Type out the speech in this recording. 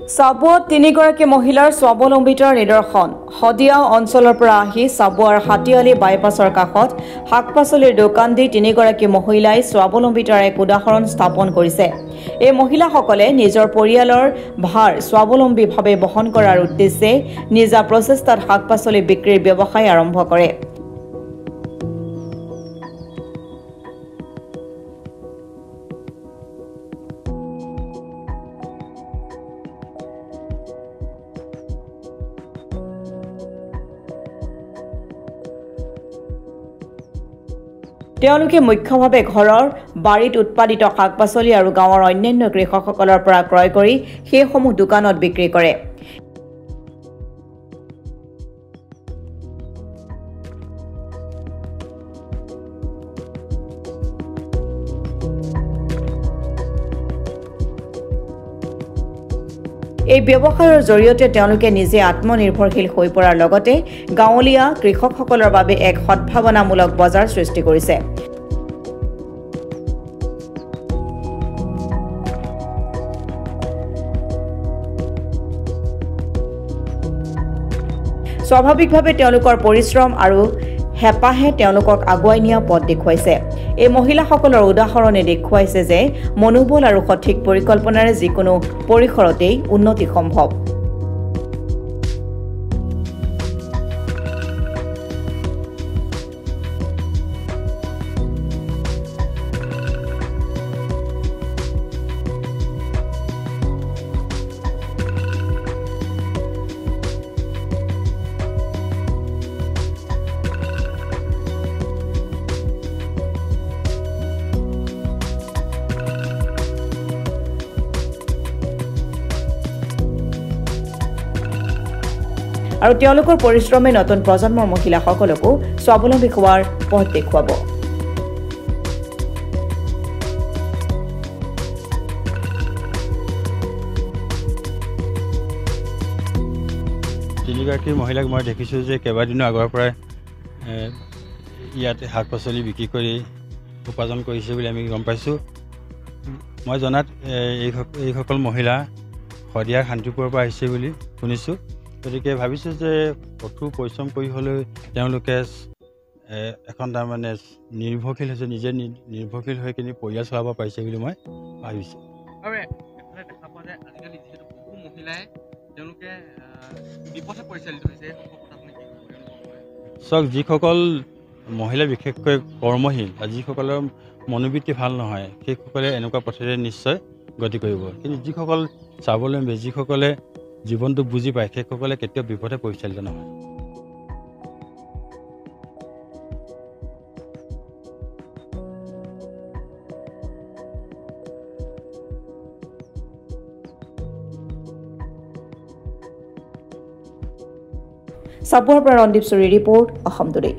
চাবুৱাত তিনিগৰাকী মহিলাৰ স্বাৱলম্বিতাৰ নিদৰ্শন হদিয়া অঞ্চলৰ পৰা আহি চাবুৱাৰ হাতীয়ালি বাইপাছৰ কাষত শাক-পাচলিৰ দোকান দি তিনিগৰাকী মহিলাই স্বাৱলম্বিতাৰ এক উদাহৰণ স্থাপন কৰিছে। এই মহিলাসকলে নিজৰ পৰিয়ালৰ ভাৰ স্বাৱলম্বীভাৱে বহন কৰাৰ উদ্দেশ্যে নিজা প্ৰচেষ্টাত শাক-পাচলি বিক্ৰীৰ ব্যৱসায় আৰম্ভ কৰে। তেওঁলোকে মুখ্যভাৱে ঘৰৰ বাৰীত উৎপাদিত শাক-পাচলি আৰু গাঁৱৰ অন্যান্য কৃষকসকলৰ পৰা ক্ৰয় কৰি সেইসমূহ দোকানত বিক্ৰী কৰে। এই ব্যৱসায়ৰ জৰিয়তে তেওঁলোকে নিজে আত্মনিৰ্ভৰশীল হৈ পৰাৰ লগতে গাঁৱলীয়া কৃষকসকলৰ বাবে এক সদ্ভাৱনামূলক বজাৰ সৃষ্টি কৰিছে। স্বাভাৱিকভাৱে তেওঁলোকৰ পৰিশ্ৰম আৰু হেঁপাহে তেওঁলোকক আগুৱাই নিয়া পথ দেখুৱাইছে। এই মহিলাসকলৰ উদাহৰণে দেখুৱাইছে যে মনোবল আৰু সঠিক পৰিকল্পনাৰে যিকোনো পৰিসৰতেই উন্নতি সম্ভৱ। আৰু তেওঁলোকৰ পৰিশ্ৰমে নতুন প্ৰজন্মৰ মহিলাসকলকো স্বাৱলম্বী হোৱাৰ পথ দেখুৱাব। তিনিগৰাকী মহিলাক মই দেখিছোঁ যে কেইবাদিনো আগৰ পৰাই ইয়াতে শাক পাচলি বিক্ৰী কৰি উপাৰ্জন কৰিছে বুলি আমি গম পাইছোঁ। মই জনাত এইসকল মহিলা শদিয়াৰ শান্তিপুৰৰ পৰা আহিছে বুলি শুনিছোঁ। গতিকে ভাবিছোঁ যে কঠোৰ পৰিশ্ৰম কৰি হ'লেও তেওঁলোকে এখন তাৰমানে নিৰ্ভৰশীল হৈছে, নিজে নিৰ্ভৰশীল হৈ কিনি পৰিয়াল চলাব পাৰিছে বুলি মই ভাবিছোঁ। দেখা পোৱা যায় আজিকালি যিহেতু বহু মহিলাই তেওঁলোকে বিপথে পৰিচালিত হৈছে, চাওক যিসকল মহিলা বিশেষকৈ কৰ্মশীল বা যিসকলৰ মনোবৃত্তি ভাল নহয় সেইসকলে এনেকুৱা পথেৰে নিশ্চয় গতি কৰিব। কিন্তু যিসকল স্বাৱলম্বী, যিসকলে জীৱনটো বুজি পায় সেইসকলে কেতিয়াও বিপথে পৰিচালিত নহয়। চাবুৱাৰ পৰা ৰন্দীপ চুৰি ৰিপৰ্ট, অসম টুডে।